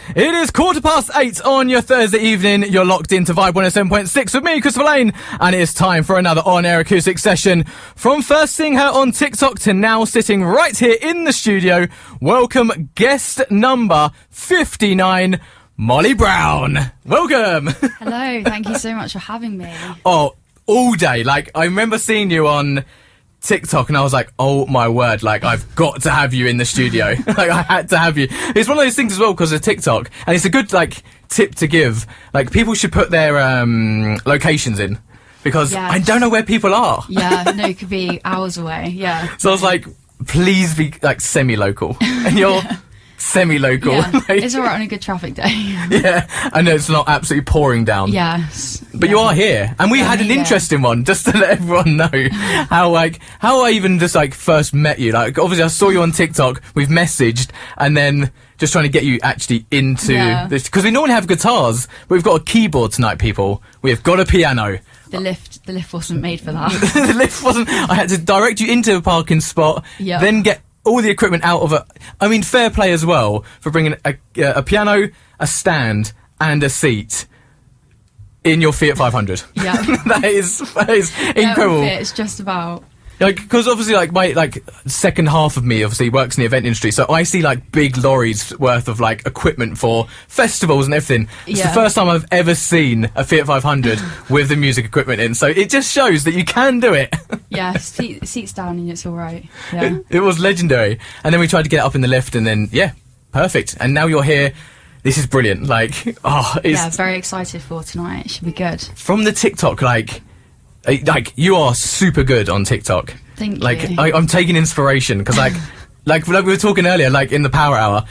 It is 8:15 on your Thursday evening. You're locked into Vibe 107.6 with me, Christopher Lane, and it is time for another on-air acoustic session. From first seeing her on TikTok to now sitting right here in the studio, welcome guest number 59, Molly Brown. Welcome. Hello, thank you so much for having me. Oh, all day. Like, I remember seeing you on TikTok and I was like, oh my word, like I've got to have you in the studio. Like I had to have you. It's one of those things as well because of TikTok, and it's a good like tip to give. Like people should put their locations in because I don't know where people are. Yeah, no, it could be hours away. Yeah. So I was like, please be like semi-local, and you're semi-local. Yeah, like, it's alright on a good traffic day. Yeah, I know it's not absolutely pouring down. Yes. But you are here, and we had an interesting one, just to let everyone know how I even just like first met you. Like obviously I saw you on TikTok, we've messaged, and then just trying to get you actually into this, because we normally have guitars, but we've got a keyboard tonight, people. We've got a piano. The lift wasn't made for that. The lift wasn't. I had to direct you into a parking spot, then get all the equipment out of it. I mean, fair play as well for bringing a piano, a stand, and a seat in your Fiat 500. Yeah. that is incredible. It's just about. Like, because obviously, like my second half of me obviously works in the event industry, so I see like big lorries worth of like equipment for festivals and everything. It's the first time I've ever seen a Fiat 500 with the music equipment in, so it just shows that you can do it. Yeah, seats down and it's all right. Yeah. It was legendary, and then we tried to get it up in the lift, and then perfect. And now you're here. This is brilliant. Like, it's very excited for tonight. It should be good. From the TikTok, like you are super good on TikTok. Thank you. Like I'm taking inspiration because like we were talking earlier, like in the power hour,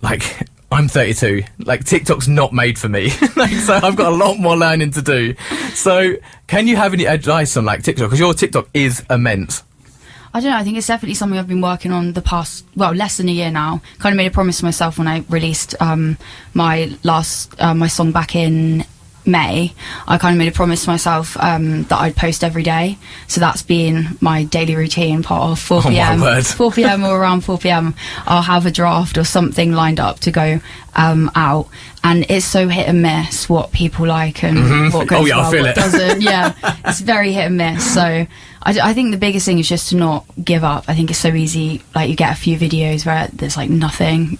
like I'm 32. Like TikTok's not made for me. Like, so I've got a lot more learning to do. So can you have any advice on like TikTok? Because your TikTok is immense. I don't know, I think it's definitely something I've been working on the past, less than a year now. Kind of made a promise to myself when I released my song back in May. I kind of made a promise to myself that I'd post every day. So that's been my daily routine, part of 4 p.m. 4 p.m. or around 4 p.m. I'll have a draft or something lined up to go out. And it's so hit and miss what people like and what goes well, what doesn't. Yeah, it's very hit and miss. So I think the biggest thing is just to not give up. I think it's so easy, like you get a few videos where there's like nothing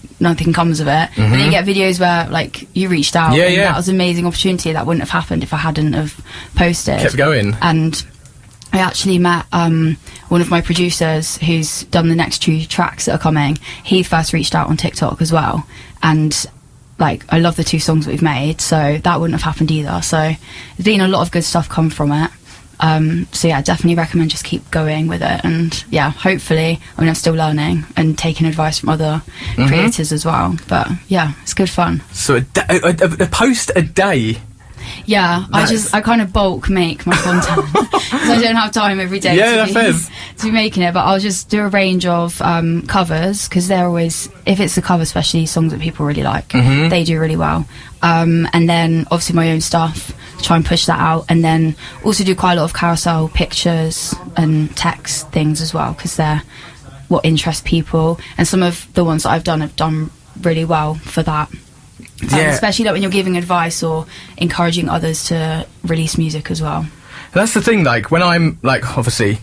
comes of it. And then you get videos where like you reached out and that was an amazing opportunity that wouldn't have happened if I hadn't have posted. Kept going. And I actually met one of my producers who's done the next 2 tracks that are coming. He first reached out on TikTok as well, and like I love the 2 songs that we've made, so that wouldn't have happened either. So there's been a lot of good stuff come from it. So yeah, definitely recommend just keep going with it, and hopefully, I mean, I'm still learning and taking advice from other creators as well, but yeah, it's good fun. So a post a day? Yeah, I kind of bulk make my content because I don't have time every day to be making it, but I'll just do a range of covers, because they're always, if it's a cover, especially songs that people really like, they do really well. And then obviously my own stuff, try and push that out, and then also do quite a lot of carousel pictures and text things as well, because they're what interests people, and some of the ones that I've done really well for that. Especially like when you're giving advice or encouraging others to release music as well. That's the thing, like when I'm like, obviously,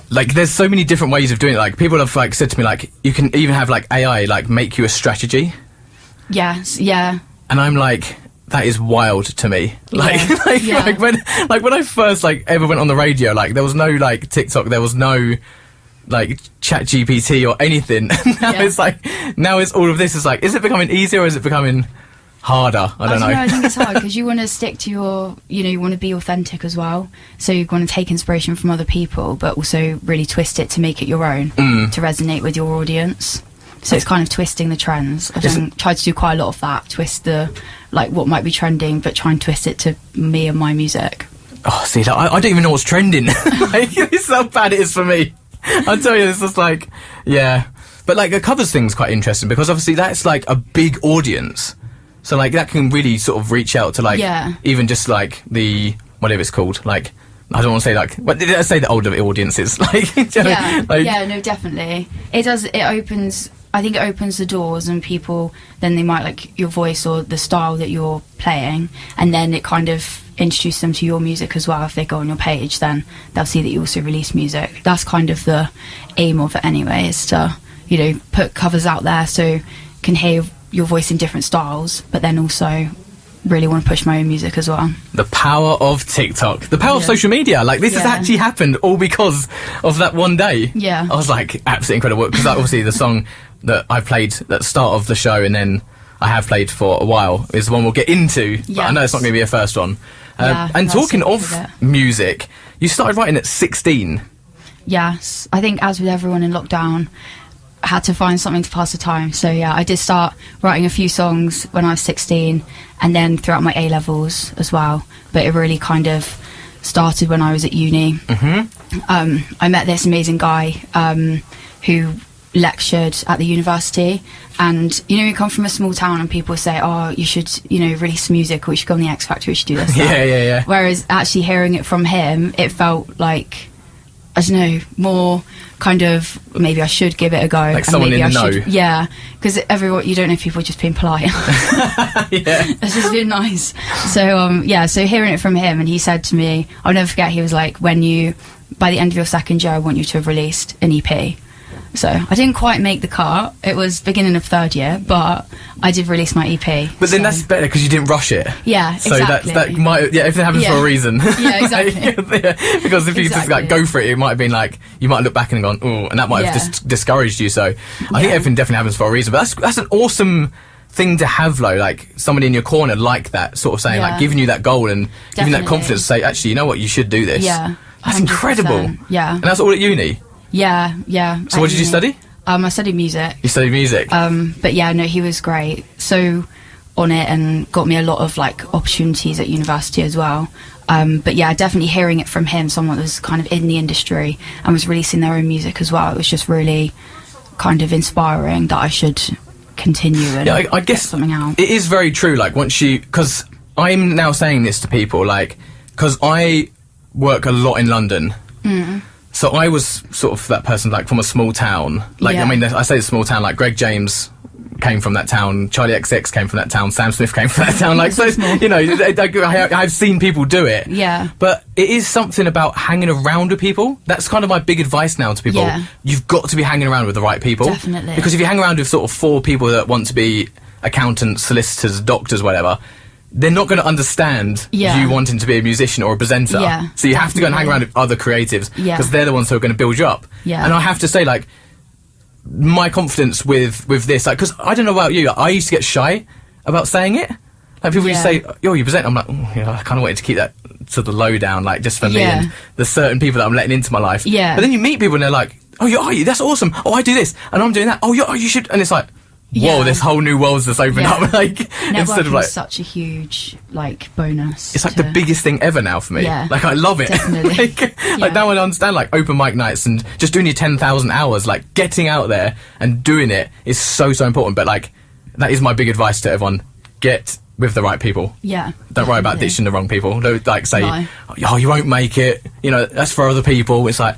like there's so many different ways of doing it. Like people have like said to me, like you can even have like AI like make you a strategy. Yes, yeah. And I'm like, that is wild to me. Like when I first like ever went on the radio, like there was no like TikTok, there was no like Chat GPT or anything. now it's all of this. Is like, is it becoming easier or is it becoming harder? I don't know. I think it's hard because you want to stick to your, you want to be authentic as well. So you want to take inspiration from other people, but also really twist it to make it your own, to resonate with your audience. So it's kind of twisting the trends. I've tried to do quite a lot of that, twist the, like what might be trending, but try and twist it to me and my music. Oh, see, like, I don't even know what's trending. Like, this is how bad it is for me. I'll tell you, it's just like, but like a covers thing's quite interesting because obviously that's like a big audience, so like that can really sort of reach out to like even just like the whatever it's called, like I don't want to say like, what did I say, the older audiences, like, no, definitely it does, it opens I think it opens the doors, and people then they might like your voice or the style that you're playing, and then it kind of introduces them to your music as well. If they go on your page, then they'll see that you also release music. That's kind of the aim of it anyway, is to, you know, put covers out there so you can hear your voice in different styles, but then also really want to push my own music as well. The power of TikTok, the power of social media. Like, this has actually happened all because of that one day. Yeah. I was like, absolutely incredible, because obviously the song that I played at the start of the show, and then I have played for a while, is the one we'll get into. But I know it's not going to be a first one. And talking of music, you started writing at 16. Yes, I think as with everyone in lockdown, I had to find something to pass the time. So yeah, I did start writing a few songs when I was 16, and then throughout my A-levels as well. But it really kind of started when I was at uni. I met this amazing guy who lectured at the university, and you know, you come from a small town and people say, oh, you should, you know, release music, or you should go on the X Factor, you should do this. Yeah. Whereas actually hearing it from him, it felt like, I don't know, more kind of, maybe I should give it a go. Like someone in the know. Yeah, because everyone, you don't know if people are just being polite. It's just being nice. So so hearing it from him, and he said to me, I'll never forget, he was like, by the end of your second year, I want you to have released an EP. So I didn't quite make the cut. It was beginning of third year, but I did release my EP. But then that's better, because you didn't rush it. Yeah, so exactly. that might, everything happens for a reason. Yeah, exactly. Because if you just like go for it might have been like, you might look back and gone, oh, and that might have discouraged you. So I think everything definitely happens for a reason. But that's an awesome thing to have, though, like somebody in your corner like that, sort of saying, like, giving you that goal and giving that confidence to say, actually, you know what, you should do this. Yeah, that's 100%. Incredible. Yeah, and that's all at uni. Yeah. So what did you study? I studied music. You studied music? But yeah, no, he was great. So on it, and got me a lot of like opportunities at university as well. But yeah, definitely hearing it from him, someone that was kind of in the industry and was releasing their own music as well. It was just really kind of inspiring that I should continue and I guess get something out. It is very true. Like, once you, because I'm now saying this to people, like, because I work a lot in London. So I was sort of that person, like, from a small town. Like, I mean, I say small town, like Greg James came from that town, Charlie XX came from that town, Sam Smith came from that town. Like, so, you know, I've seen people do it. Yeah. But it is something about hanging around with people. That's kind of my big advice now to people. Yeah. You've got to be hanging around with the right people. Definitely. Because if you hang around with sort of 4 people that want to be accountants, solicitors, doctors, whatever, they're not going to understand you wanting to be a musician or a presenter. Yeah, so you have to go and hang around with other creatives, because they're the ones who are going to build you up. Yeah. And I have to say, like, my confidence with this, like, because I don't know about you, I used to get shy about saying it. Like, people used to say, yo, you present. I'm like, oh, you know, I kind of wanted to keep that to the low down, like, just for me and the certain people that I'm letting into my life. Yeah. But then you meet people and they're like, oh, are you? That's awesome. Oh, I do this and I'm doing that. Oh, you should. And it's like, whoa, this whole new world's just opened up. Like, instead of like, such a huge like bonus. It's like the biggest thing ever now for me. Yeah, like, I love it. Definitely. like now I understand, like, open mic nights and just doing your 10,000 hours, like getting out there and doing it is so important. But like, that is my big advice to everyone: get with the right people. Yeah. Don't worry about ditching the wrong people. Don't like say, oh, you won't make it. You know, that's for other people. It's like,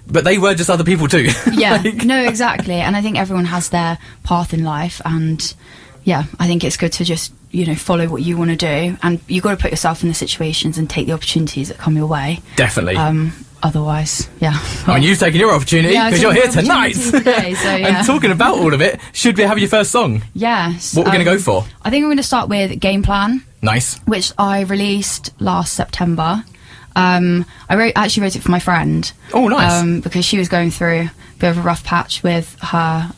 but they were just other people too. Yeah, no, exactly. And I think everyone has their path in life, and yeah, I think it's good to just, you know, follow what you want to do, and you've got to put yourself in the situations and take the opportunities that come your way. Definitely. Otherwise, yeah. I mean, you've taken your opportunity because you're here tonight. Today, so, And talking about all of it, should we have your first song? Yes. What we're going to go for? I think I'm going to start with Game Plan. Nice. Which I released last September. I actually wrote it for my friend. Oh, nice. Because she was going through a bit of a rough patch with her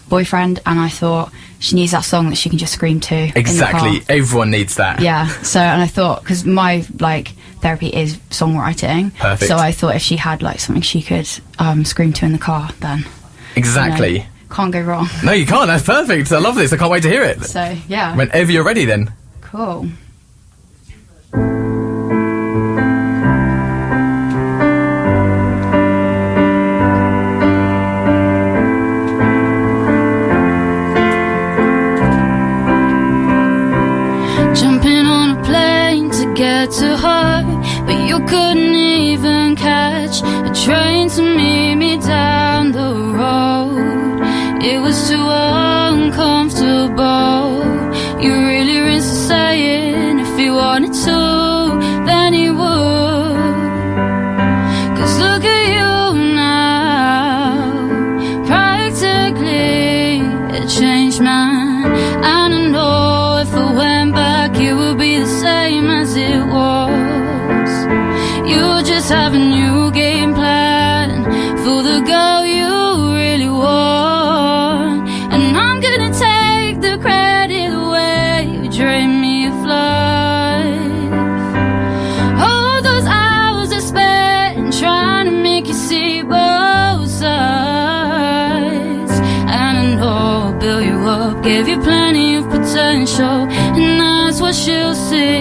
boyfriend, and I thought she needs that song that she can just scream to. Exactly. In the car. Everyone needs that. Yeah. So, and I thought, because my like therapy is songwriting. Perfect. So I thought if she had like something she could scream to in the car, then exactly. You know, can't go wrong. No, you can't. That's perfect. I love this. I can't wait to hear it. So yeah. Whenever you're ready, then. Cool. Jumping on a plane to get to her, but you couldn't even catch a train to meet me down the road. it was too uncomfortable. You really rinsed the saying, if he wanted to, then he would. 'Cause look at you now, practically a changed man. And I know if I went back, it would be the same as it was. You just have a new game plan for the girl you really want. And I'm gonna take the credit away, you drain me of life. All those hours I spent trying to make you see both sides. And I know I'll build you up, gave you plenty of potential, and that's what she'll see,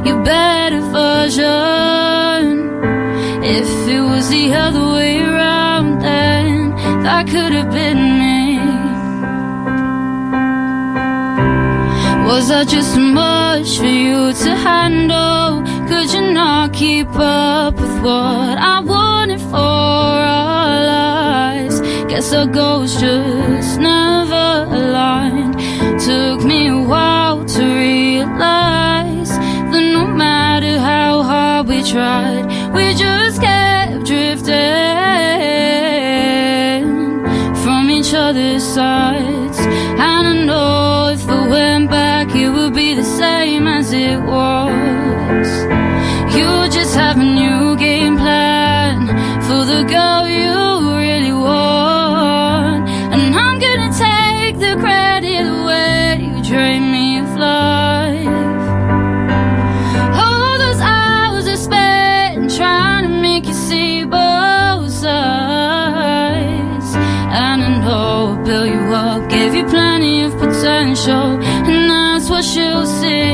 your better version. If it was the other way around, then that could have been me. Was I just too much for you to handle? Could you not keep up with what I wanted for our lives? Guess our goals just never aligned. Took me a while to realize that no matter how hard we tried, we just kept drifting from each other's sides. And I know if I went back, it would be the same as it was. You just have a new game plan for the girl you really want. And I'm gonna take the credit away, you drain me of life. All those hours I spent trying to make you see both sides. And I know I'll build you up, gave you plenty of potential, and that's what she'll see,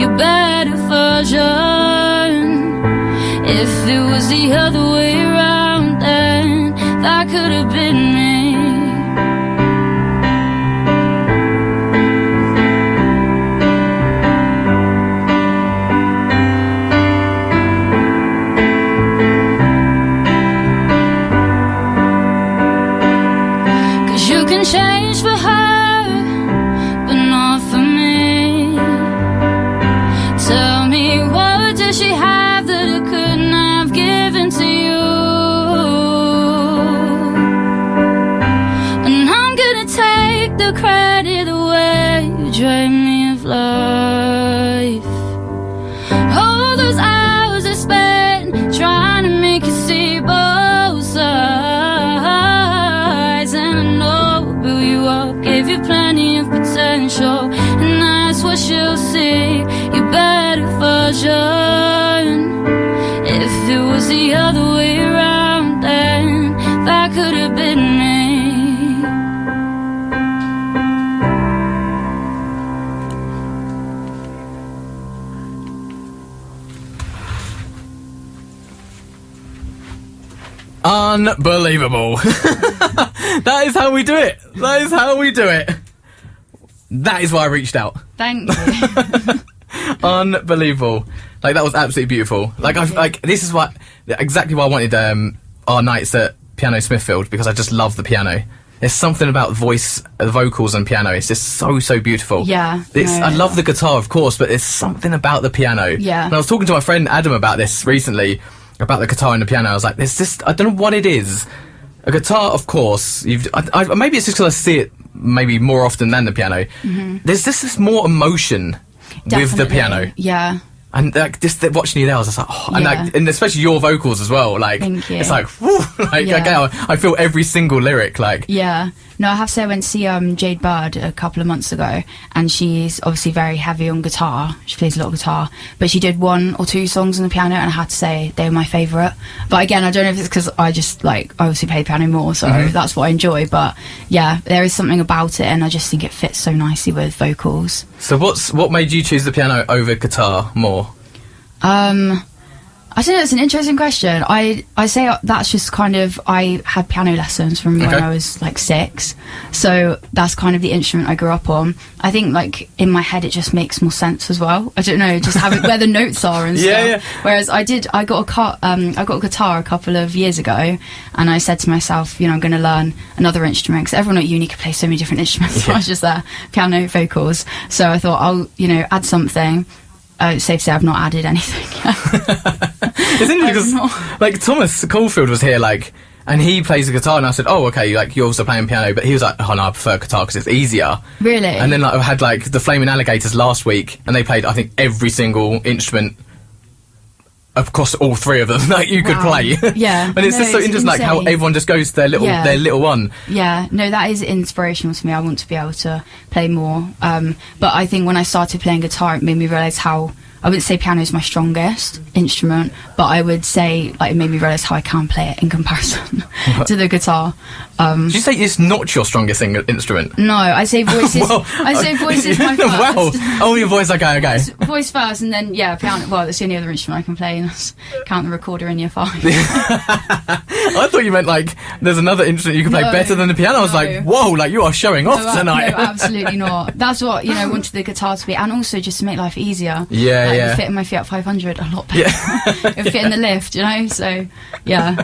your better version. If it was the other way around, then that could have been me. You can change for her, but not for me. Tell me, what does she have that I couldn't have given to you? And I'm gonna take the credit away, you drain me of life. All those hours I spent trying to make you see both sides. And I know I'll build you up, gave you plenty of potential, and that's what she'll see, your better version. If it was the other way around, then that could have been me. Unbelievable. That is how we do it. That is how we do it. That is why I reached out. Thank you. Unbelievable. Like, that was absolutely beautiful. This is what exactly why I wanted our nights at Piano Smithfield, because I just love the piano. There's something about voice, vocals and piano. It's just so beautiful. Yeah. I love the guitar, of course, but there's something about the piano. Yeah. And I was talking to my friend Adam about this recently, about the guitar and the piano. I was like, there's just, I don't know what it is. A guitar, of course, maybe it's just because I see it maybe more often than the piano. Mm-hmm. There's just this more emotion with the piano. Yeah. And just watching you there, I was just like, oh, Yeah. and especially your vocals as well. Like, Thank you. It's like, whew, like, Yeah. okay, I feel every single lyric. Like, Yeah. No, I have to say I went to see Jade Bird a couple of months ago, and she's obviously very heavy on guitar. She plays a lot of guitar, but she did 1 or 2 songs on the piano, and I had to say they were my favourite. But again, I don't know if it's because I just I obviously play piano more, so that's what I enjoy. But yeah, there is something about it, and I just think it fits so nicely with vocals. so what made you choose the piano over guitar more? I don't know, it's an interesting question. I say that's just kind of, I had piano lessons from when I was like 6, so that's kind of the instrument I grew up on. I think like in my head it just makes more sense as well. I don't know, just having where the notes are and stuff. Yeah. Whereas I got a guitar a couple of years ago, and I said to myself, I'm going to learn another instrument because everyone at uni could play so many different instruments. So I was just there, piano, vocals. So I thought I'll add something. It's safe to say I've not added anything yet. It's interesting because, like, Thomas Caulfield was here, like, and he plays the guitar, and I said, oh, okay, like, you're also playing piano, but he was like, oh, no, I prefer guitar because it's easier. Really? And then, like, I had, like, the Flaming Alligators last week, and they played, I think, every single instrument across all 3 of them that you could play. Yeah. And it's just so interesting, like, how everyone just goes to their little one. Yeah, no, that is inspirational to me. I want to be able to play more. But I think when I started playing guitar, it made me realise how, I wouldn't say piano is my strongest instrument, but I would say like it made me realise how I can play it in comparison to the guitar. Did you say it's not your strongest instrument? No, I say voices. I say voices my first. Wow. Oh, your voice, okay. Voice first, and then piano. Well, that's the only other instrument I can play. And that's count the recorder in year 5. I thought you meant like there's another instrument you can play better than the piano. I was like, whoa, like you are showing off tonight. No, absolutely not. That's what I wanted the guitar to be, and also just to make life easier. Yeah. Fit in my Fiat 500 a lot better. It fit in the lift, so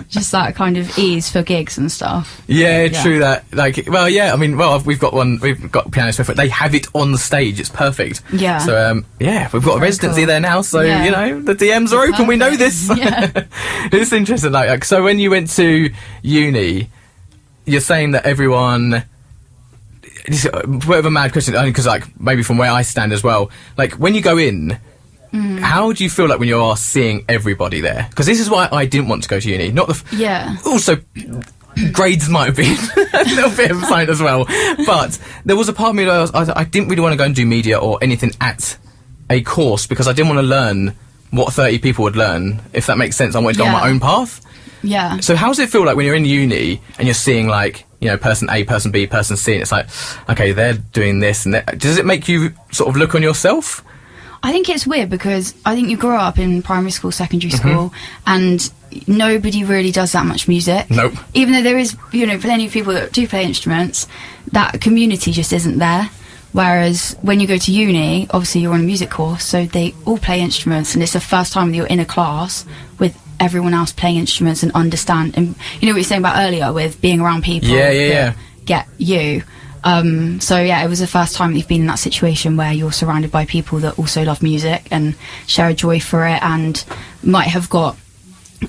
just that kind of ease for gigs and stuff. Yeah, true that. Like, we've got pianos for it. They have it on the stage. It's perfect. Yeah. So we've got a residency there now. So the DMs are open. Perfect. We know this. Yeah. It's interesting. Like, so when you went to uni, you're saying that everyone. It's a bit of a mad question, only because like maybe from where I stand as well. Like when you go in. How do you feel like when you are seeing everybody there? Because this is why I didn't want to go to uni. Also, grades might have been a little bit of a sign as well. But there was a part of me that I didn't really want to go and do media or anything at a course because I didn't want to learn what 30 people would learn, if that makes sense. I wanted to go on my own path. Yeah. So how does it feel like when you're in uni and you're seeing like, person A, person B, person C, and it's like, okay, they're doing this and that. Does it make you sort of look on yourself? I think it's weird because I think you grow up in primary school, secondary school, and nobody really does that much music. Nope. Even though there is, plenty of people that do play instruments, that community just isn't there. Whereas when you go to uni, obviously you're on a music course, so they all play instruments, and it's the first time that you're in a class with everyone else playing instruments and understand. And you know what you're saying about earlier with being around people that get you. It was the first time that you've been in that situation where you're surrounded by people that also love music and share a joy for it and might have got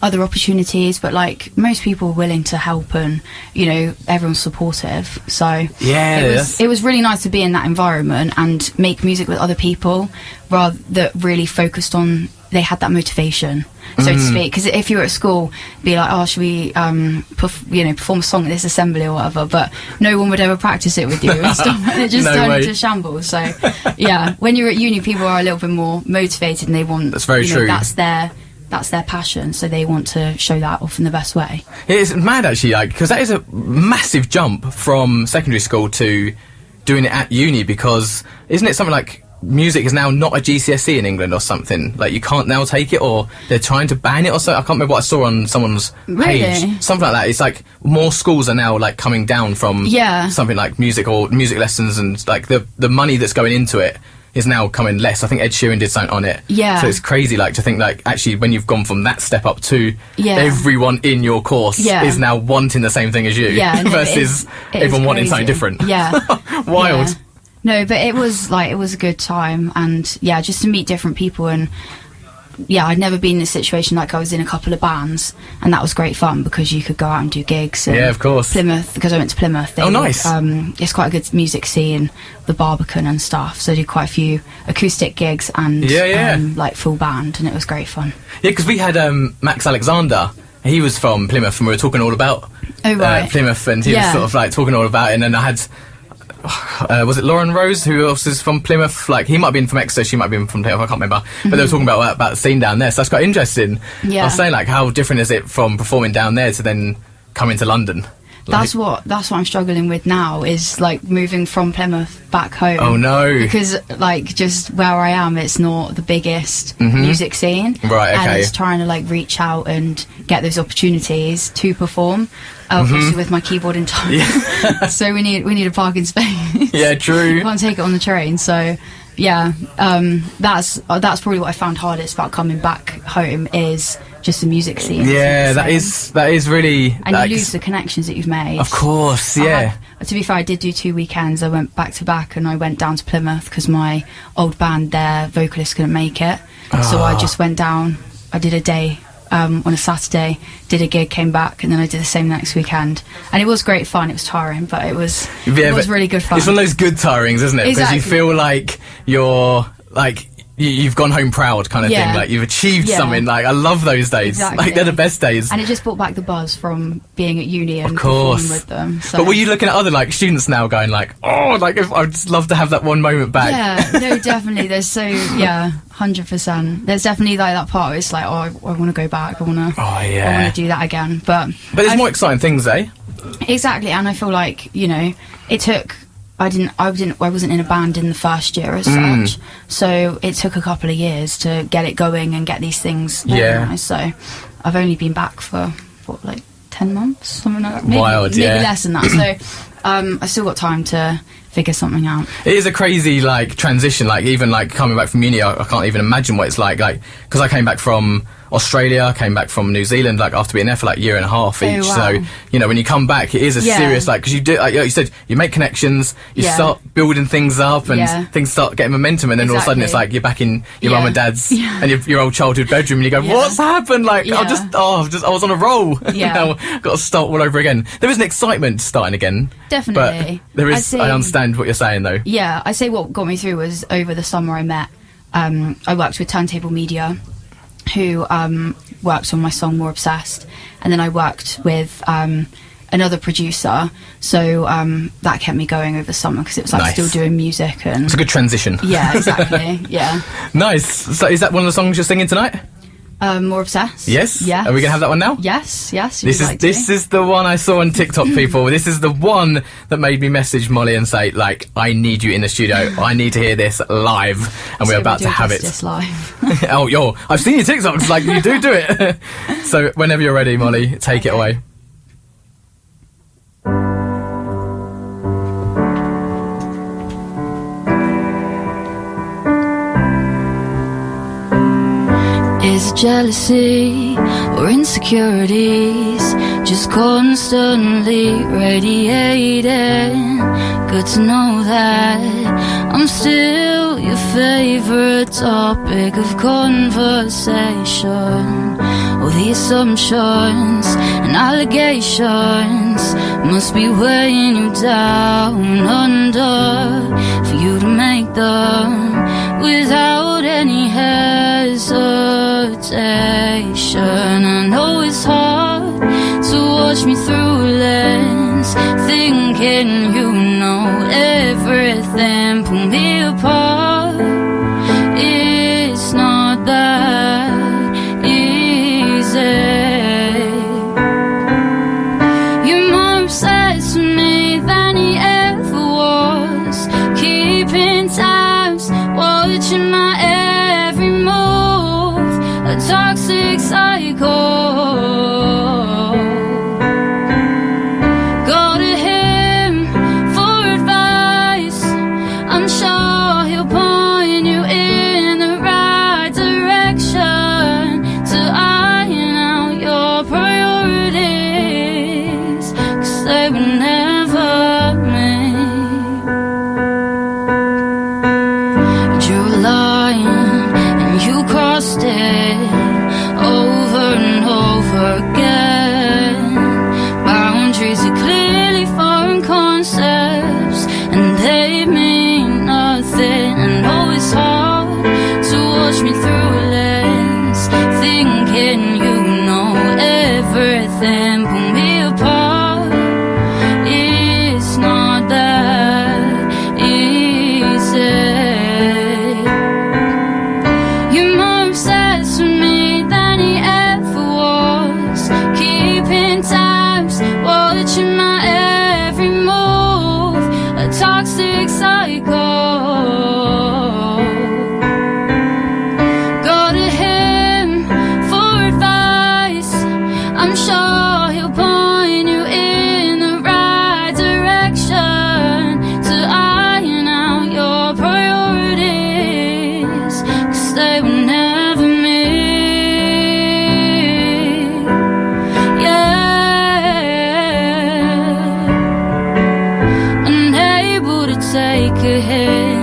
other opportunities, but like most people are willing to help and everyone's supportive. So it was really nice to be in that environment and make music with other people rather that really focused on, they had that motivation, so to speak. Because if you were at school, be like, oh, should we perform a song at this assembly or whatever, but no one would ever practice it with you and stuff, and it just turned into shambles. So when you're at uni, people are a little bit more motivated and they want, that's very true, that's their passion, so they want to show that off in the best way. It's mad actually, like, because that is a massive jump from secondary school to doing it at uni, because isn't it something like music is now not a GCSE in England or something? Like you can't now take it, or they're trying to ban it or so. I can't remember what I saw on someone's page. Something like that. It's like more schools are now like coming down from something like music or music lessons, and like the money that's going into it is now coming less. I think Ed Sheeran did something on it. Yeah. So it's crazy, like, to think, like, actually, when you've gone from that step up to everyone in your course is now wanting the same thing as you, versus everyone wanting something different. Yeah. Wild. Yeah. No, but it was a good time, and just to meet different people, and I'd never been in a situation like I was in a couple of bands, and that was great fun because you could go out and do gigs. And of course. Plymouth, because I went to Plymouth. Nice. It's quite a good music scene, the Barbican and stuff. So I did quite a few acoustic gigs and like full band, and it was great fun. Yeah, because we had Max Alexander. He was from Plymouth, and we were talking all about Plymouth, and he was sort of like talking all about it. And then I had. Was it Lauren Rose, who else is from Plymouth? Like, he might have been from Exeter, she might have been from Plymouth, I can't remember. But they were talking about the scene down there, so that's quite interesting. I was saying, like, how different is it from performing down there to then coming to London? That's what I'm struggling with now, is like moving from Plymouth back home. Oh no. Because like just where I am, it's not the biggest music scene. Right, okay. And it's trying to like reach out and get those opportunities to perform. Obviously with my keyboard in time. Yeah. So we need a parking space. Yeah, true. Can't take it on the train. So yeah, that's probably what I found hardest about coming back home, is just the music scene. Yeah, that is really. And you lose the connections that you've made. Of course, yeah. To be fair, I did do 2 weekends. I went back to back, and I went down to Plymouth because my old band, their vocalist, couldn't make it. So I just went down. I did a day on a Saturday, did a gig, came back, and then I did the same next weekend. And it was great fun. It was tiring, but it was really good fun. It's one of those good tirings, isn't it? Exactly. Because you feel like you're like you've gone home proud kind of thing. Like you've achieved something. Like I love those days. Exactly. Like they're the best days. And it just brought back the buzz from being at uni and of course performing with them. So. But were you looking at other like students now going like, oh, like I'd just love to have that one moment back? Yeah, no, definitely. There's 100%. There's definitely like that part where it's like, oh, I want to go back. I want to do that again. But there's more exciting things, eh? Exactly. And I feel like, you know, it took. I wasn't in a band in the first year as such, so it took a couple of years to get it going and get these things organised. So I've only been back for like 10 months, something like that. Maybe less than that. So I still got time to figure something out. It is a crazy like transition. Like even like coming back from uni, I can't even imagine what it's like because I came back from Australia, came back from New Zealand, like after being there for like 1.5 years each. Wow. So you know when you come back, it is a serious like because you do like you said, you make connections, you start building things up, and things start getting momentum, and then all of a sudden it's like you're back in your mum and dad's and your old childhood bedroom, and you go, what's happened? Like I was on a roll. Now got to start all over again. There is an excitement starting again. Definitely. But there is. I understand what you're saying though. Yeah, I say what got me through was over the summer I met. I worked with Turntable Media, who worked on my song More Obsessed, and then I worked with another producer, so that kept me going over the summer because it was like still doing music. And it's a good transition. Yeah, exactly. Yeah. Nice. So is that one of the songs you're singing tonight? More Obsessed. Yes. Yeah. Are we gonna have that one now? Yes. This is the one I saw on TikTok, people. This is the one that made me message Molly and say, like, I need you in the studio. I need to hear this live, and we're about to have it. Just live. Oh, I've seen your TikToks. Like you do it. So whenever you're ready, Molly, take it away. Is it jealousy or insecurities just constantly radiating? Good to know that I'm still your favorite topic of conversation. All the assumptions and allegations must be weighing you down under for you to make them without any hesitation. I know it's hard to watch me through a lens, thinking you know everything, pull me apart. It's not that easy. You're more obsessed with me than he ever was, keeping tabs, watching my every move, a toxic cycle. Go to him for advice, I'm sure he'll Go to him for advice. I'm sure he'll point you in the right direction to iron out your priorities, 'cause they were never me. Yeah, unable to take a hit.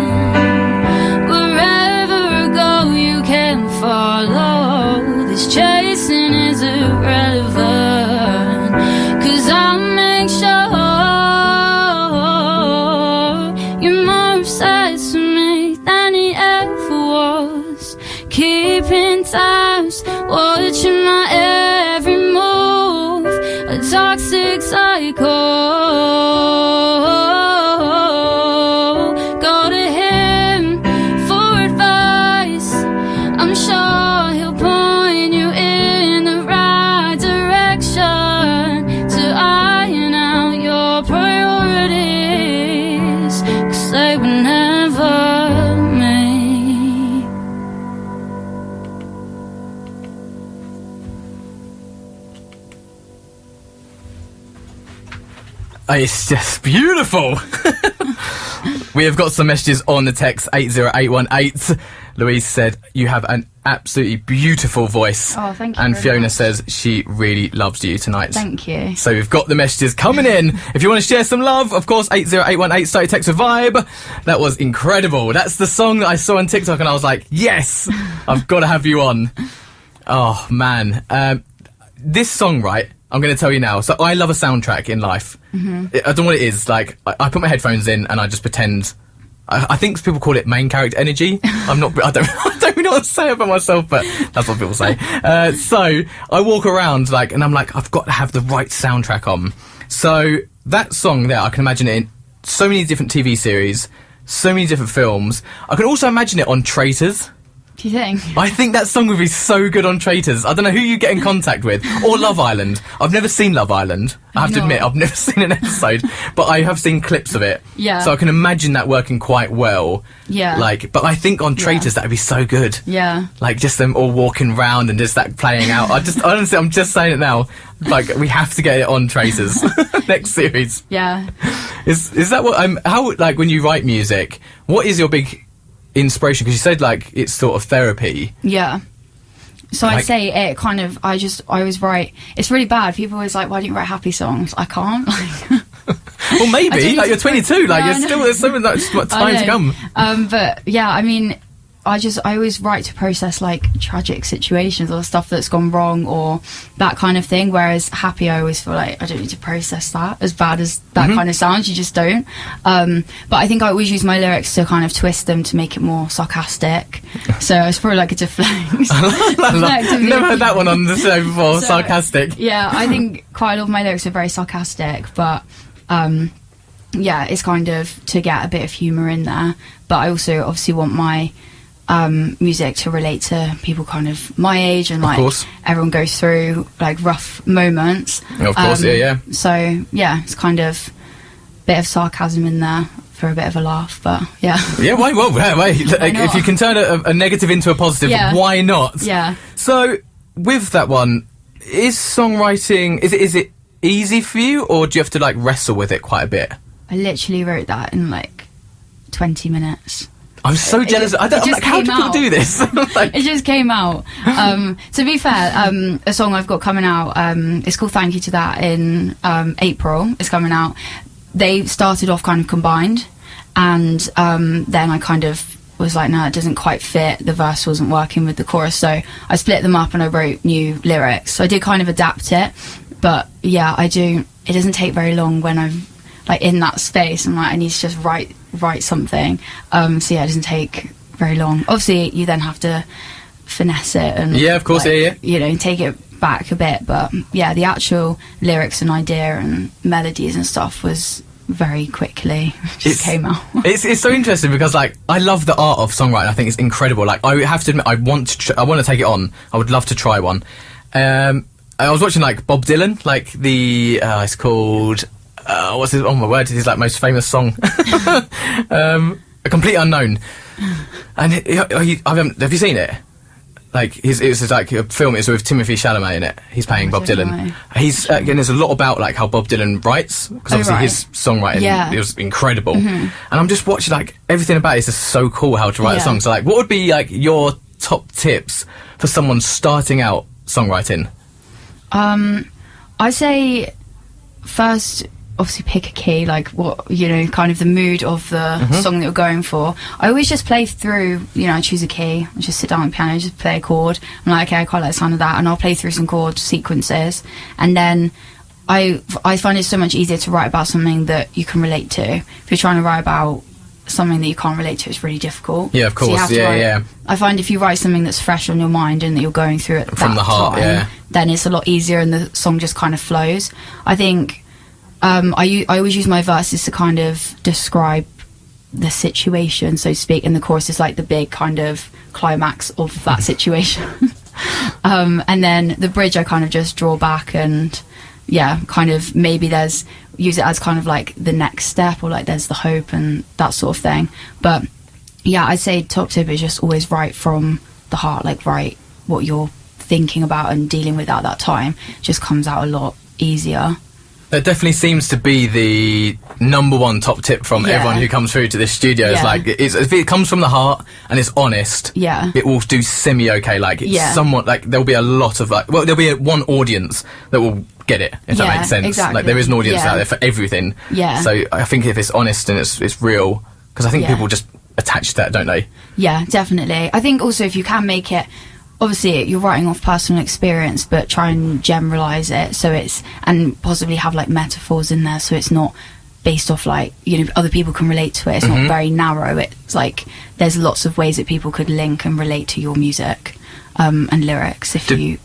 Wherever I go, you can follow. This chasing is irrelevant, 'cause I'll make sure you're more obsessed with me than he ever was. Keeping tabs, watching my every move, a toxic cycle. Go to him for advice. I'm sure he'll point you in the right direction to iron out your priorities, 'cause they were never me. It's just beautiful. We have got some messages on the text 80818. Louise said, you have an absolutely beautiful voice. Oh, thank you And very Fiona much. says she really loves you tonight. Thank you. So we've got the messages coming in. If you want to share some love, of course, 80818, start your text with Vibe. That was incredible. That's the song that I saw on TikTok and I was like, yes, I've got to have you on. Oh, man. This song, right, I'm going to tell you now. So I love a soundtrack in life. I don't know what it is. Like, I put my headphones in and I just pretend. I think people call it main character energy. I don't really know what to say about myself, but that's what people say. So I walk around and I'm like, I've got to have the right soundtrack on. So that song there, I can imagine it in so many different TV series, so many different films. I can also imagine it on Traitors. Do you think? I think that song would be so good on Traitors. I don't know who you get in contact with. Or Love Island. I've never seen Love Island. I have to admit, I've never seen an episode. But I have seen clips of it. Yeah. So I can imagine that working quite well. Yeah. But I think on Traitors that would be so good. Yeah. Like just them all walking round and just that playing out. Honestly, I'm just saying it now. Like, we have to get it on Traitors. Next series. Yeah. Is that what, how, like, when you write music, what is your big inspiration? Because you said like it's sort of therapy. Yeah. So I'd say it kind of, I always write, it's really bad. People always like, why don't you write happy songs? I can't. Well, maybe, like you're 22, like Yeah, you're still, there's so much time to come. But yeah, I mean, I always write to process like tragic situations or stuff that's gone wrong or that kind of thing. Whereas happy, I always feel like I don't need to process that. As bad as that kind of sounds, you just don't. But I think I always use my lyrics to kind of twist them to make it more sarcastic. So it's probably like a deflection. Never heard that one on the show before. So, sarcastic. Yeah, I think quite a lot of my lyrics are very sarcastic, but yeah, it's kind of to get a bit of humour in there. But I also obviously want my music to relate to people kind of my age and like everyone goes through like rough moments. Of course, yeah. So yeah, it's kind of a bit of sarcasm in there for a bit of a laugh, but yeah. Yeah, why like, if you can turn a negative into a positive, why not? Yeah. So with that one, is songwriting, is it easy for you, or do you have to like wrestle with it quite a bit? I literally wrote that in like 20 minutes. I'm so jealous. I'm like, how do people do this? Like, it just came out. To be fair, a song I've got coming out, it's called Thank You to That in April. It's coming out. They started off kind of combined, and then I kind of was like, no, it doesn't quite fit. The verse wasn't working with the chorus, so I split them up and I wrote new lyrics. So I did kind of adapt it, but yeah, I do. It doesn't take very long when I'm like in that space and like I need to just write something. So yeah, it doesn't take very long. Obviously, you then have to finesse it and of course, like, you know, take it back a bit. But yeah, the actual lyrics and idea and melodies and stuff was very quickly just came out. It's so interesting because like I love the art of songwriting. I think it's incredible. Like I have to admit, I want to take it on. I would love to try one. I was watching like Bob Dylan, like the it's called what's his? Oh my word! His like most famous song, A Complete Unknown. And have you seen it? Like it's like a film. It's with Timothy Chalamet in it. He's playing Bob Dylan. He's again. There's a lot about like how Bob Dylan writes, because obviously his songwriting it was incredible. And I'm just watching like everything about it is just so cool how to write a song. So like, what would be like your top tips for someone starting out songwriting? I say first, obviously pick a key, like what, you know, kind of the mood of the song that you're going for. I always just play through, you know, I choose a key, I just sit down on the piano, just play a chord. I'm like, okay, I quite like the sound of that, and I'll play through some chord sequences, and then I find it so much easier to write about something that you can relate to. If you're trying to write about something that you can't relate to, it's really difficult. Yeah, of course. So I find if you write something that's fresh on your mind and that you're going through it from the heart, then it's a lot easier and the song just kind of flows. I think I always use my verses to kind of describe the situation, so to speak, and the chorus is like the big kind of climax of that situation. And then the bridge I kind of just draw back and kind of maybe use it as kind of like the next step, or like there's the hope and that sort of thing. But yeah, I'd say top tip is just always write from the heart, like write what you're thinking about and dealing with at that time. Just comes out a lot easier. That definitely seems to be the number one top tip from everyone who comes through to this studio. It's like, if it comes from the heart and it's honest, it will do semi-okay. Like, it's somewhat, like, there'll be a lot of, like, well, there'll be one audience that will get it, if that makes sense. Exactly. Like, there is an audience out there for everything. So I think if it's honest and it's real, because I think people just attach to that, don't they? Yeah, definitely. I think also if you can make it, obviously you're writing off personal experience, but try and generalize it and possibly have like metaphors in there, so it's not based off like, you know, other people can relate to it. It's not very narrow. It's like there's lots of ways that people could link and relate to your music and lyrics if you.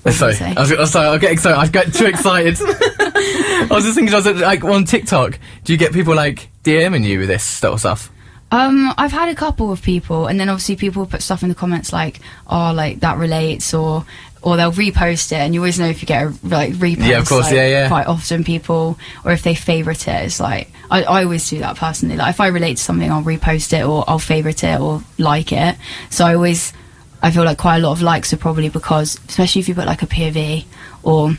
Sorry, I get too excited. I was just thinking, like on TikTok, do you get people like DMing you with this sort of stuff? I've had a couple of people, and then obviously people put stuff in the comments like, oh, like that relates, or they'll repost it, and you always know if you get a like repost. Yeah, of course, like, quite often people, or if they favourite it, it's like I always do that personally. Like if I relate to something, I'll repost it, or I'll favourite it, or like it. So I feel like quite a lot of likes are probably because, especially if you put like a POV or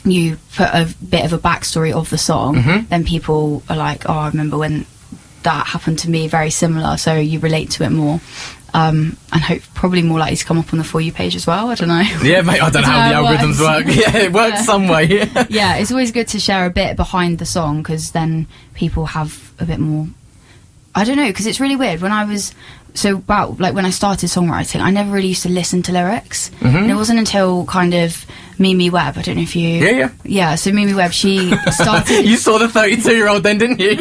you put a bit of a backstory of the song, then people are like, oh, I remember when that happened to me, very similar, so you relate to it more, and hope probably more likely to come up on the For You page as well. I don't know. Yeah, mate, I don't know how the algorithms work. Yeah, it works some way. Yeah, it's always good to share a bit behind the song, because then people have a bit more, I don't know, because it's really weird. When I started songwriting, I never really used to listen to lyrics, and it wasn't until kind of Mimi Webb, I don't know if you... Yeah, so Mimi Webb, she started... You saw the 32-year-old then, didn't you?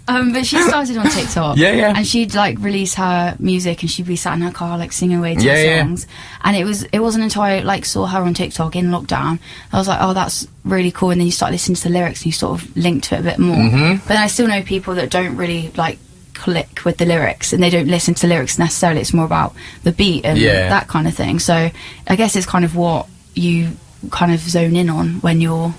But she started on TikTok. And she'd like release her music, and she'd be sat in her car like singing away to her songs. And it wasn't until I like saw her on TikTok in lockdown, I was like, oh, that's really cool. And then you start listening to the lyrics and you sort of link to it a bit more. But then I still know people that don't really like click with the lyrics, and they don't listen to the lyrics necessarily. It's more about the beat and that kind of thing. So I guess it's kind of what you kind of zone in on when you're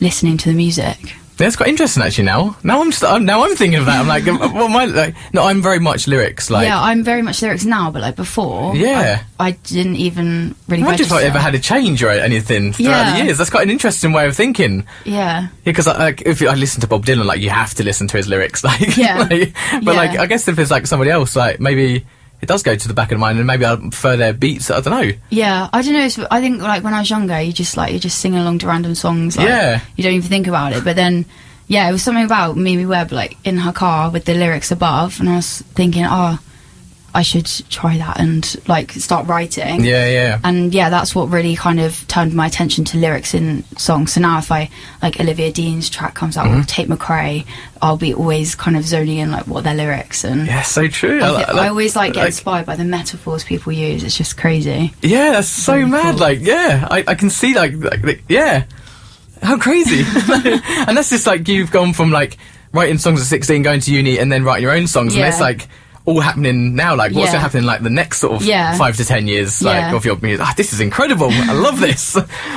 listening to the music. That's quite interesting, actually. Now I'm thinking of that. I'm like, what am I like? No, I'm very much lyrics. Like, yeah, I'm very much lyrics now, but like before, I didn't even really. I just ever had a change or anything throughout the years. That's quite an interesting way of thinking. Yeah, because like if I listen to Bob Dylan, like you have to listen to his lyrics, like but like I guess if it's like somebody else, like maybe it does go to the back of the mind, and maybe I'll prefer their beats. I don't know. Yeah, I don't know. I think like when I was younger, you're just singing along to random songs. Like, you don't even think about it. But then, it was something about Mimi Webb, like in her car with the lyrics above, and I was thinking, oh, I should try that and like start writing. And that's what really kind of turned my attention to lyrics in songs. So now if I like Olivia Dean's track comes out with Tate McRae, I'll be always kind of zoning in like what their lyrics, and so true. I always like get inspired by the metaphors people use. It's just crazy. Yeah, that's so really mad. Cool. Like I can see like how crazy. And that's just like you've gone from like writing songs at 16, going to uni, and then writing your own songs, and it's like all happening now? Like, what's Yeah. going to happen in like the next sort of Yeah. 5 to 10 years like Yeah. of your music? This is incredible. I love this.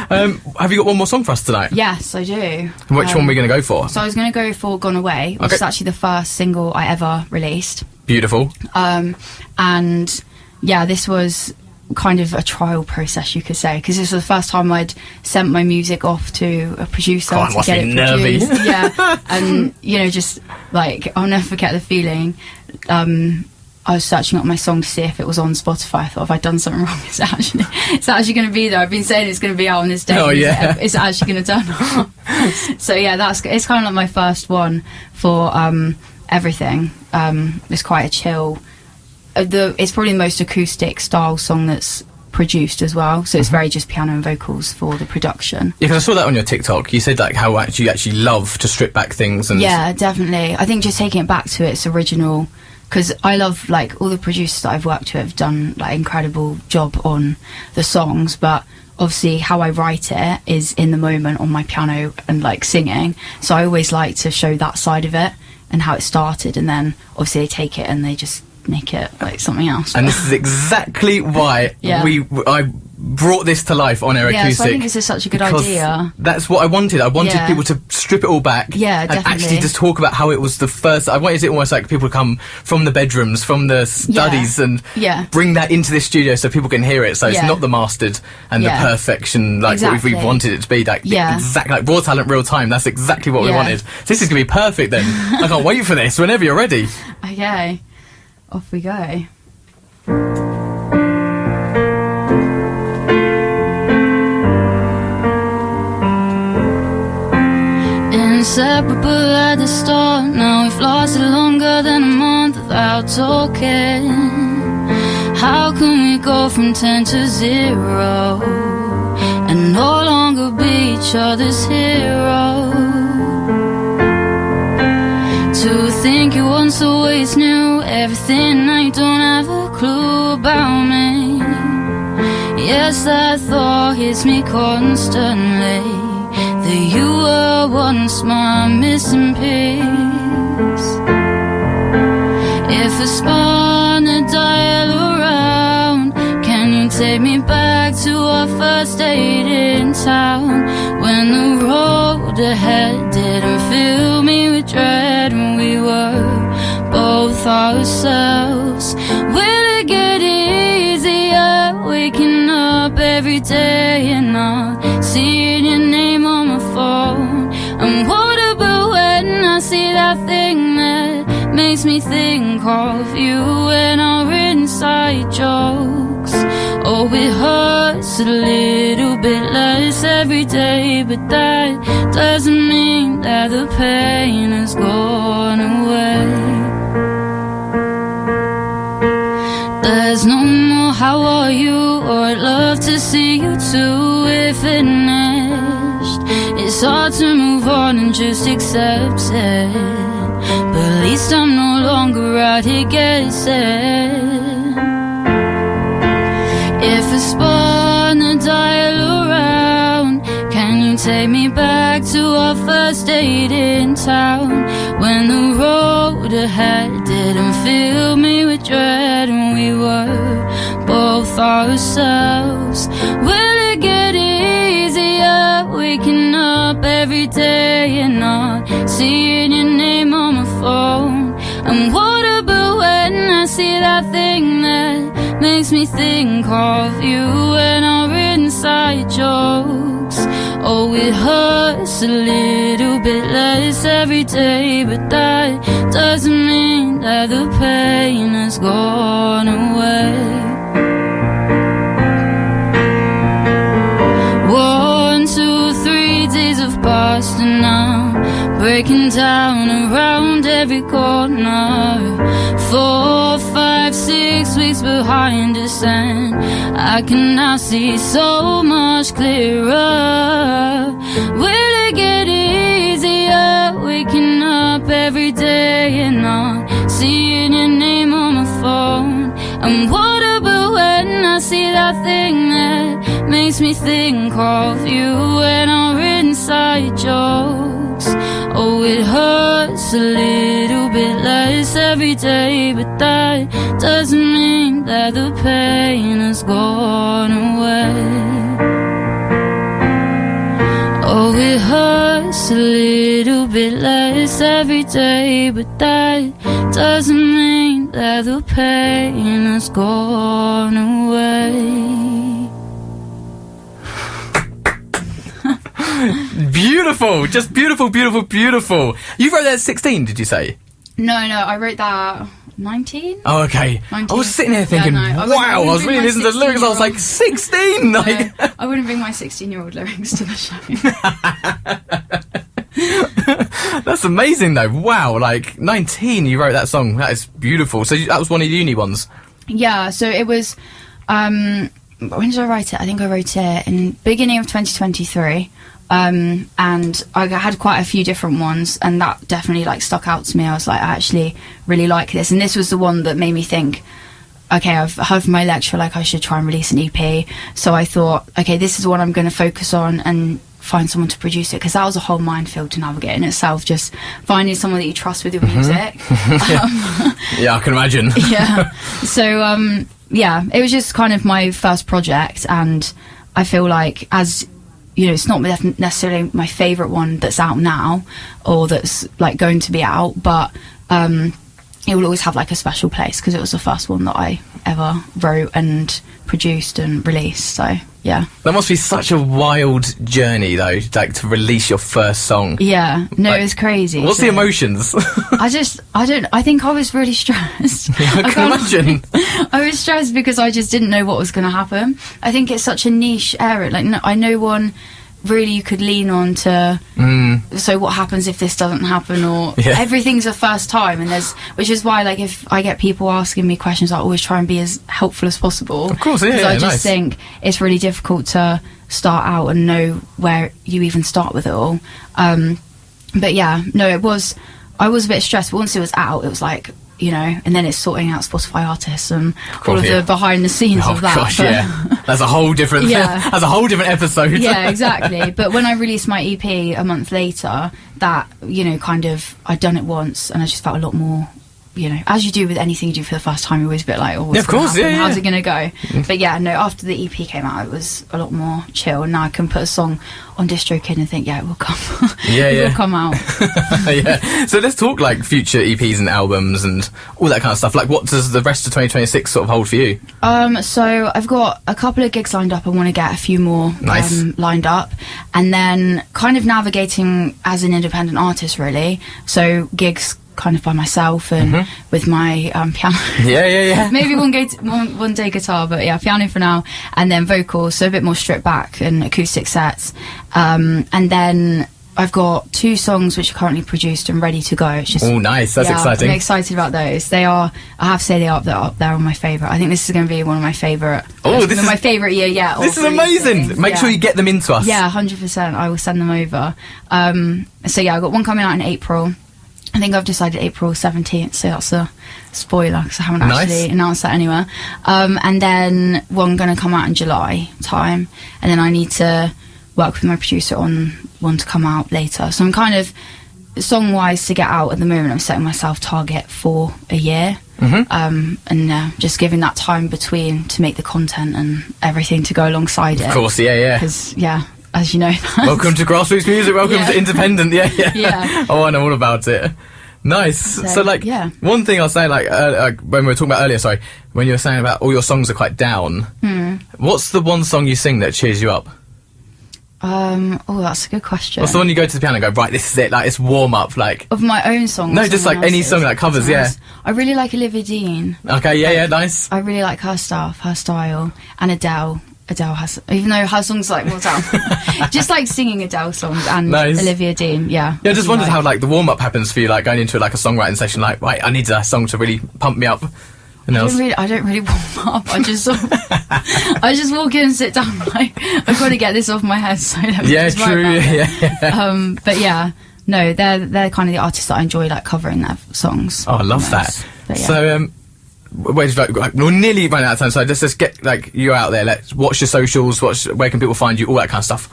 Have you got one more song for us tonight? Yes, I do. Which one are we going to go for? So I was going to go for Gone Away, which Okay. is actually the first single I ever released. Beautiful. And yeah, this was kind of a trial process, you could say, because this was the first time I'd sent my music off to a producer God, to must get be it nervy. produced. Yeah, and you know, just like I'll never forget the feeling. I was searching up my song to see if it was on Spotify. I thought, if I'd done something wrong, it's actually going to be there. I've been saying it's going to be out on this day. Oh, yeah. It's actually going to turn up. So yeah, it's kind of like my first one for everything. It's quite a chill. It's probably the most acoustic style song that's produced as well. So it's very just piano and vocals for the production. Yeah, because I saw that on your TikTok. You said like how you actually love to strip back things. And Yeah, definitely. I think just taking it back to its original, because I love like all the producers that I've worked with have done like incredible job on the songs, but obviously how I write it is in the moment on my piano and like singing. So I always like to show that side of it and how it started, and then obviously they take it and they just make it like something else. And this is exactly why Yeah. I brought this to life on Air Yeah, Acoustic. so I think this is such a good because idea. That's what I wanted. I wanted Yeah. people to strip it all back. Yeah, and definitely. actually just talk about how it was the first. I wanted it almost like people to come from the bedrooms, from the studies, and Yeah. bring that into this studio so people can hear it. So it's Yeah. not the mastered and Yeah. the perfection like what Exactly. we've wanted it to be. Like Yeah. exactly like raw talent, real time. That's exactly what we Yeah. wanted. So this is gonna be perfect then. I can't wait for this. Whenever you're ready. Okay, off we go. Inseparable at the start, now we've lasted longer than a month without talking. How can we go from 10 to 0 and no longer be each other's hero? To think you once always knew everything, now you don't have a clue about me. Yes, that thought hits me constantly, that you were once my missing piece. If I spun a dial around, can you take me back to our first date in town, when the road ahead didn't fill me with dread, when we were both ourselves? Will it get easier waking up every day and not seeing your name on my phone? And what about when I see that thing that makes me think of you and our inside jokes? Oh, it hurts a little bit less every day, but that doesn't mean that the pain has gone away. There's no more how are you, or I'd love to see you too if it finished. It's hard to move on and just accept it, but at least I'm no longer out here guessing. If I spun the dial around, can you take me back to our first date in town, when the road ahead didn't fill me with dread, and we were both ourselves? Will it get easier waking up every day and not seeing your name on my phone? And what about when I see that thing that makes me think of you and our inside jokes? Oh, it hurts a little bit less every day, but that doesn't mean that the pain has gone away. 1, 2, 3 days have passed and I'm breaking down around every corner. 4, 5, 6 weeks behind us, and I can now see so much clearer. Will it get easier waking up every day and not seeing your name on my phone? And what about when I see that thing that makes me think of you and our inside jokes? Oh, it hurts a little bit less every every day, but that doesn't mean that the pain has gone away. Oh, it hurts a little bit less every day, but that doesn't mean that the pain has gone away. Beautiful, just beautiful, beautiful, beautiful. You wrote that at 16, did you say? No, I wrote that 19. Oh, okay. 19. I was sitting here thinking, Yeah, no, wow, I was really listening to the lyrics. I was like, 16. Like, No, I wouldn't bring my 16-year-old lyrics to the show. that's amazing, though. Wow, like 19, you wrote that song. That is beautiful. So that was one of the uni ones. Yeah, so it was. When did I write it? I think I wrote it in beginning of 2023. And I had quite a few different ones, and that definitely like stuck out to me. I was like, I actually really like this, and this was the one that made me think, okay, I've heard from my lecturer like I should try and release an EP. So I thought, okay, this is what I'm going to focus on and find someone to produce it, because that was a whole minefield to navigate in itself, just finding someone that you trust with your music. Yeah, I can imagine. Yeah. So yeah, it was just kind of my first project, and I feel like, as you know, it's not necessarily my favourite one that's out now, or that's like going to be out, but it will always have like a special place because it was the first one that I ever wrote and produced and released. So yeah, That must be such a wild journey, though, like to release your first song. yeah, no, Like, it was crazy. What's So the emotions? I think I was really stressed. I can imagine. I was stressed because I just didn't know what was going to happen. I think it's such a niche area. Like, I know one really you could lean on to. So what happens if this doesn't happen? Or Yeah. everything's a first time, and which is why, like, if I get people asking me questions, I always try and be as helpful as possible. Of course, yeah, Because I just nice. think it's really difficult to start out and know where you even start with it all. But yeah, no, I was a bit stressed. But once it was out, it was like, you know, and then it's sorting out Spotify artists and all of yeah. the behind the scenes Oh of that. gosh, But- yeah. That's a whole different. Yeah. That's a whole different episode. Yeah, exactly. But when I released my EP a month later, that, you know, kind of, I'd done it once, and I just felt a lot more, you know, as you do with anything you do for the first time, you're always a bit like, oh, what's Yeah, of course, gonna happen? yeah, How's yeah. it going to go? But yeah, no, after the EP came out, it was a lot more chill, and now I can put a song on DistroKid and think, yeah, it will come. Yeah, it yeah. will come out. Yeah. So let's talk like future EPs and albums and all that kind of stuff. Like, what does the rest of 2026 sort of hold for you? So I've got a couple of gigs lined up. I want to get a few more Nice. lined up, and then kind of navigating as an independent artist, really. So gigs kind of by myself and with my piano. Yeah. Maybe one day guitar, but yeah, piano for now, and then vocals, so a bit more stripped back, and acoustic sets. And then I've got 2 songs which are currently produced and ready to go. It's just, Oh, nice. That's yeah, exciting. I'm excited about those. They are, I have to say, they are up there on my favourite. I think this is going to be one of my favourite. Oh, it's this been is- my favourite year yet. This of is amazing. releasing. Make Yeah. sure you get them into us. Yeah, 100%. I will send them over. So yeah, I've got one coming out in April. I think I've decided April 17th, so that's a spoiler because I haven't Nice. actually announced that anywhere. And then one going to come out in July time, and then I need to work with my producer on one to come out later. So I'm kind of, song-wise, to get out at the moment, I'm setting myself target for a year. And just giving that time between to make the content and everything to go alongside it. Of course, yeah. Because, yeah, as you know. Welcome to grassroots music. Welcome Yeah. to independent. Yeah. Yeah. Oh, I know all about it. Nice. So like, yeah. one thing I'll say, like when we were talking about earlier, sorry, when you were saying about all your songs are quite down. What's the one song you sing that cheers you up? Oh, that's a good question. What's the one you go to the piano and go, right, this is it, like it's warm up, like. Of my own song? or No, just someone like any else's? song that covers, Someone yeah. else. I really like Olivia Dean. Okay, yeah, nice. I really like her stuff, her style, and Adele. Adele has, even though her songs like more down, just like singing Adele songs and Nice. Olivia Dean. Yeah. Yeah, I just wondered Like- how like the warm up happens for you, like going into like a songwriting session, like, right, I need a song to really pump me up. And I don't really warm up. I just walk in and sit down. Like, I've got to get this off my head. So let me yeah, just write true. about it. Yeah. But yeah, no, they're kind of the artists that I enjoy, like covering their songs. Oh, I love the that. most. But yeah. So, we're nearly running out of time. So let's just get like you out there. Let's watch your socials. Where can people find you? All that kind of stuff.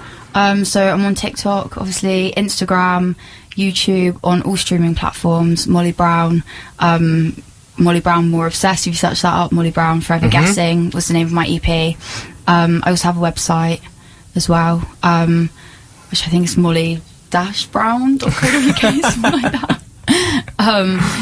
So I'm on TikTok, obviously, Instagram, YouTube, on all streaming platforms. Molly Brown. Molly Brown More Obsessed. If you search that up, Molly Brown Forever Guessing was the name of my EP. I also have a website as well, which I think is molly-brown.co.uk, something like that.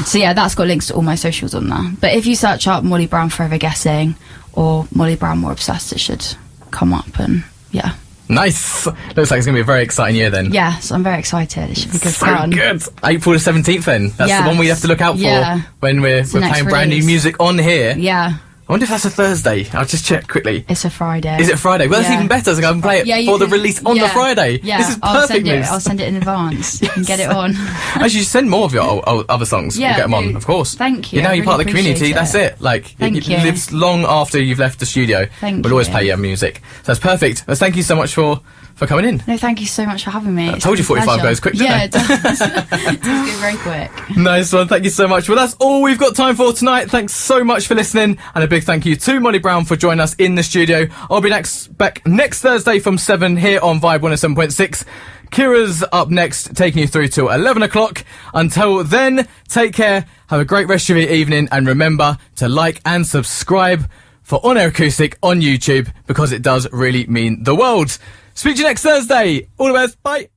So yeah, that's got links to all my socials on there. But if you search up Molly Brown Forever Guessing or Molly Brown More Obsessed, it should come up, and yeah. Nice. Looks like it's going to be a very exciting year then. Yes, I'm very excited. It should be good fun. Good. April the 17th then. That's the one we have to look out for when we're playing brand new music on here. Yeah. I wonder if that's a Thursday. I'll just check quickly. It's a Friday. Is it Friday? Well, that's even better, so I can play it for the release on the Friday. Yeah, this is perfect news. I'll send it in advance. You can get it on. Actually, send more of your other songs. Yeah, we'll get them on, of course. Thank you. Now you're part really of the community. That's it. Like, it lives long after you've left the studio. We'll always play your music. So that's perfect. Well, thank you so much for coming in. No, thank you so much for having me. I told you 45 goes quick, didn't it does. It does go very quick. Nice one. Thank you so much. Well, that's all we've got time for tonight. Thanks so much for listening, and a big thank you to Molly Brown for joining us in the studio. I'll be back next Thursday from 7 here on Vibe 107.6. Kira's up next, taking you through till 11 o'clock. Until then, take care, have a great rest of your evening, and remember to like and subscribe for On Air Acoustic on YouTube, because it does really mean the world. Speak to you next Thursday. All the best. Bye.